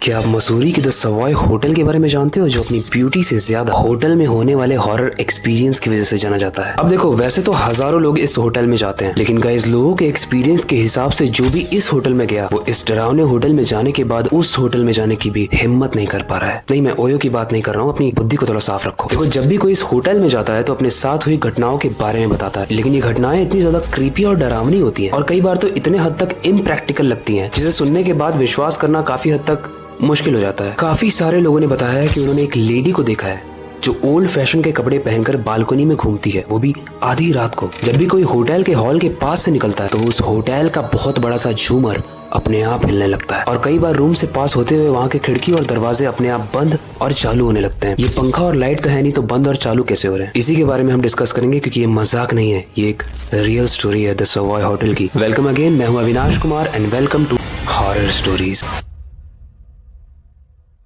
क्या आप मसूरी के द सवॉय होटल के बारे में जानते हो, जो अपनी ब्यूटी से ज्यादा होटल में होने वाले हॉरर एक्सपीरियंस की वजह से जाना जाता है। अब देखो, वैसे तो हजारों लोग इस होटल में जाते हैं, लेकिन गाइस लोगों के एक्सपीरियंस के हिसाब से जो भी इस होटल में गया वो इस डरावने होटल में जाने के बाद उस होटल में जाने की भी हिम्मत नहीं कर पा रहा है। नहीं, मैं ओयो की बात नहीं कर रहा हूँ, अपनी बुद्धि को थोड़ा साफ रखो। देखो, जब भी कोई इस होटल में जाता है तो अपने साथ हुई घटनाओं के बारे में बताता है, लेकिन ये घटनाएं इतनी ज्यादा क्रीपी और डरावनी होती है और कई बार तो इतने हद तक इम्प्रैक्टिकल लगती है, जिसे सुनने के बाद विश्वास करना काफी हद तक मुश्किल हो जाता है। काफी सारे लोगों ने बताया है कि उन्होंने एक लेडी को देखा है जो ओल्ड फैशन के कपड़े पहनकर बालकनी में घूमती है, वो भी आधी रात को। जब भी कोई होटल के हॉल के पास से निकलता है तो उस होटल का बहुत बड़ा सा झूमर अपने आप हिलने लगता है और कई बार रूम से पास होते हुए वहाँ के खिड़की और दरवाजे अपने आप बंद और चालू होने लगते हैं। ये पंखा और लाइट तो है नहीं, तो बंद और चालू कैसे हो रहे हैं? इसी के बारे में हम डिस्कस करेंगे, क्योंकि ये मजाक नहीं है, ये एक रियल स्टोरी है द सवॉय होटल की। वेलकम अगेन, मैं हूँ Avinash Kumar and welcome to horror stories.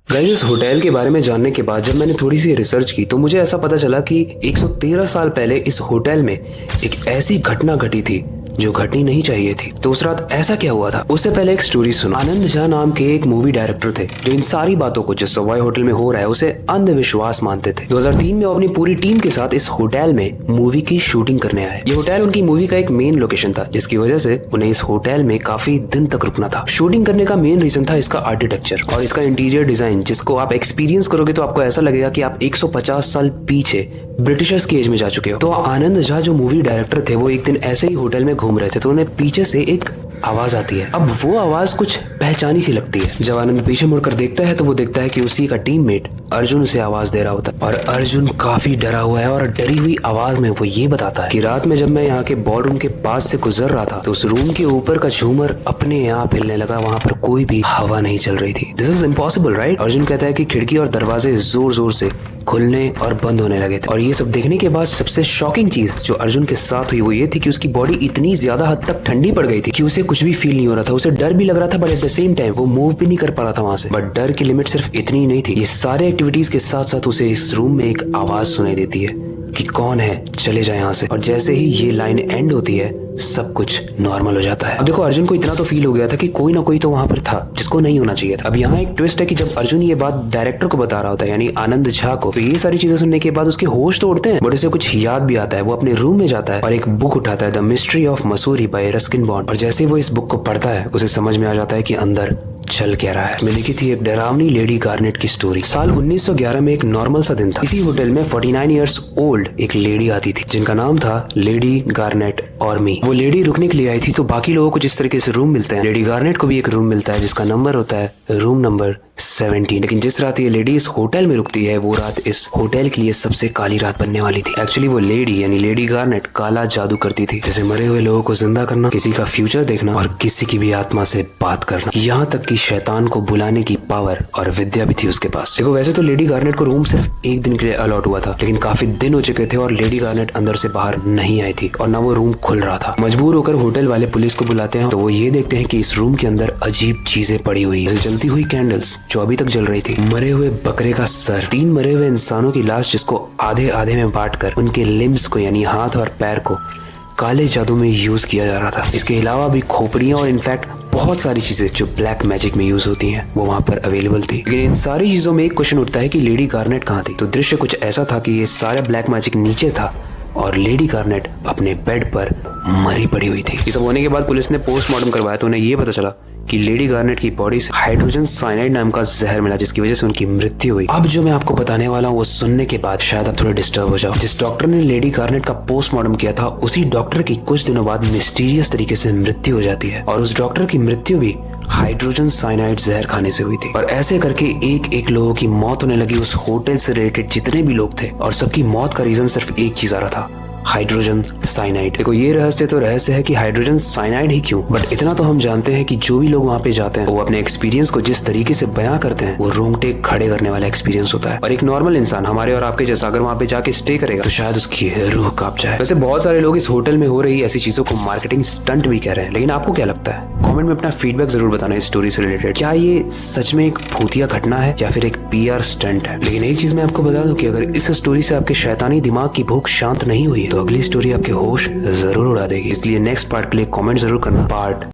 Guys, इस होटल के बारे में जानने के बाद जब मैंने थोड़ी सी रिसर्च की तो मुझे ऐसा पता चला कि 113 साल पहले इस होटल में एक ऐसी घटना घटी थी जो घटनी नहीं चाहिए थी। तो उस रात ऐसा क्या हुआ था, उससे पहले एक स्टोरी सुनो। आनंद झा नाम के एक मूवी डायरेक्टर थे जो इन सारी बातों को जो सवाई होटल में हो रहा है उसे अंधविश्वास मानते थे। 2003 में वो अपनी पूरी टीम के साथ इस होटल में मूवी की शूटिंग करने आए। ये होटल उनकी मूवी का एक मेन लोकेशन था, जिसकी वजह से उन्हें इस होटल में काफी दिन तक रुकना था। शूटिंग करने का मेन रीजन था इसका आर्किटेक्चर और इसका इंटीरियर डिजाइन, जिसको आप एक्सपीरियंस करोगे तो आपको ऐसा लगेगा कि आप 150 साल पीछे ब्रिटिशर्स की एज में जा चुके हो। तो आनंद झा जो मूवी डायरेक्टर थे वो एक दिन ऐसे ही होटल में घूम रहे थे तो उन्हें पीछे से एक आवाज आती है। अब वो आवाज कुछ पहचानी सी लगती है। जब आनंद पीछे मुड़कर देखता है तो वो देखता है कि उसी का टीममेट अर्जुन उसे आवाज दे रहा होता है और अर्जुन काफी डरा हुआ है और डरी हुई आवाज में वो ये बताता है कि रात में जब मैं यहाँ के बॉलरूम के पास से गुजर रहा था तो उस रूम के ऊपर का झूमर अपने आप हिलने लगा, वहाँ पर कोई भी हवा नहीं चल रही थी। This is impossible, right? Arjun कहता है कि खिड़की और दरवाजे जोर जोर से खुलने और बंद होने लगे थे। और ये सब देखने के बाद सबसे शॉकिंग चीज जो अर्जुन के साथ हुई वो ये थी कि उसकी बॉडी इतनी ज्यादा हद तक ठंडी पड़ गई थी कि उसे कुछ भी फील नहीं हो रहा था। उसे डर भी लग रहा था, but at the same time वो मूव भी नहीं कर पा रहा था वहां से। बट डर की लिमिट सिर्फ इतनी ही नहीं थी, ये सारे एक्टिविटीज के साथ साथ उसे इस रूम में एक आवाज सुनाई देती है कि कौन है, चले जाए यहाँ से। और जैसे ही ये लाइन एंड होती है सब कुछ नॉर्मल हो जाता है। अब देखो, अर्जुन को इतना तो फील हो गया था कि कोई ना कोई तो वहां पर था जिसको नहीं होना चाहिए था। अब यहाँ एक ट्विस्ट है कि जब अर्जुन ये बात डायरेक्टर को बता रहा होता है, यानी आनंद झा को, तो ये सारी चीजें सुनने के बाद उसके होश तो उड़ते हैं, बट उसे कुछ याद भी आता है। वो अपने रूम में जाता है और एक बुक उठाता है, the mystery of Mussoorie bye Ruskin bond. और जैसे ही वो इस बुक को पढ़ता है उसे समझ में आ जाता है कि अंदर चल क्या रहा है। मैं लिखी थी एक डरावनी लेडी गार्नेट की स्टोरी। साल 1911 में एक नॉर्मल सा दिन था। इसी होटल में 49 इयर्स ओल्ड एक लेडी आती थी जिनका नाम था लेडी गार्नेट ऑर्मी। वो लेडी रुकने के लिए आई थी, तो बाकी लोगों को जिस तरीके से रूम मिलते हैं, लेडी गार्नेट को भी एक रूम मिलता है जिसका नंबर होता है रूम नंबर 17। लेकिन जिस रात ये लेडी इस होटल में रुकती है वो रात इस होटल के लिए सबसे काली रात बनने वाली थी। एक्चुअली वो लेडी यानी लेडी गार्नेट काला जादू करती थी, जैसे मरे हुए लोगों को जिंदा करना, किसी का फ्यूचर देखना और किसी की भी आत्मा से बात करना। यहाँ तक कि शैतान को बुलाने की पावर और विद्या भी थी उसके पास। देखो, वैसे तो लेडी गार्नेट को रूम सिर्फ एक दिन के लिए अलॉट हुआ था, लेकिन काफी दिन हो चुके थे और लेडी गार्नेट अंदर से बाहर नहीं आई थी और ना वो रूम खुल रहा था। मजबूर होकर होटल वाले पुलिस को बुलाते हैं तो वो ये देखते हैं कि इस रूम के अंदर अजीब चीजें पड़ी हुई है, जलती हुई कैंडल्स जो अभी तक जल रही थी, मरे हुए बकरे का सर, 3 मरे हुए इंसानों की लाश जिसको आधे आधे में बांटकर उनके लिम्स को यानी हाथ और पैर को काले जादू में यूज किया जा रहा था। इसके अलावा भी खोपड़ियां और इनफैक्ट बहुत सारी चीजें जो ब्लैक मैजिक में यूज होती हैं वो वहां पर अवेलेबल थी। लेकिन इन सारी चीजों में एक क्वेश्चन उठता है कि लेडी गार्नेट कहाँ थी? तो दृश्य कुछ ऐसा था कि ये सारा ब्लैक मैजिक नीचे था और लेडी गार्नेट अपने बेड पर मरी पड़ी हुई थी। ये सब होने के बाद पुलिस ने पोस्टमार्टम करवाया तो उन्हें ये पता चला कि लेडी गार्नेट की बॉडी से हाइड्रोजन साइनाइड नाम का जहर मिला, जिसकी वजह से उनकी मृत्यु हुई। अब जो मैं आपको बताने वाला हूँ वो सुनने के बाद शायद आप थोड़े डिस्टर्ब हो जाओ। जिस डॉक्टर ने लेडी गार्नेट का पोस्टमार्टम किया था उसी डॉक्टर की कुछ दिनों बाद मिस्टीरियस तरीके से मृत्यु हो जाती है और उस डॉक्टर की मृत्यु भी हाइड्रोजन साइनाइड जहर खाने से हुई थी। और ऐसे करके एक एक लोगों की मौत होने लगी उस होटल से रिलेटेड जितने भी लोग थे, और सबकी मौत का रीजन सिर्फ एक चीज आ रहा था, हाइड्रोजन साइनाइड। देखो, ये रहस्य है कि हाइड्रोजन साइनाइड ही क्यों, बट इतना तो हम जानते हैं कि जो भी लोग वहाँ पे जाते हैं वो अपने एक्सपीरियंस को जिस तरीके से बयां करते हैं वो रोंगटे खड़े करने वाला एक्सपीरियंस होता है। और एक नॉर्मल इंसान हमारे और आपके जैसा अगर वहाँ पे जाके स्टे करेगा तो शायद उसकी रूह कांप जाए। वैसे बहुत सारे लोग इस होटल में हो रही ऐसी चीजों को मार्केटिंग स्टंट भी कह रहे हैं, लेकिन आपको क्या लगता है? कमेंट में अपना फीडबैक जरूर बताना इस स्टोरी से रिलेटेड। क्या ये सच में एक भूतिया घटना है या फिर एक PR स्टंट है? लेकिन एक चीज मैं आपको बता दूं कि अगर इस स्टोरी से आपके शैतानी दिमाग की भूख शांत नहीं हुई तो अगली स्टोरी आपके होश जरूर उड़ा देगी। इसलिए नेक्स्ट पार्ट के लिए कमेंट जरूर करना। पार्ट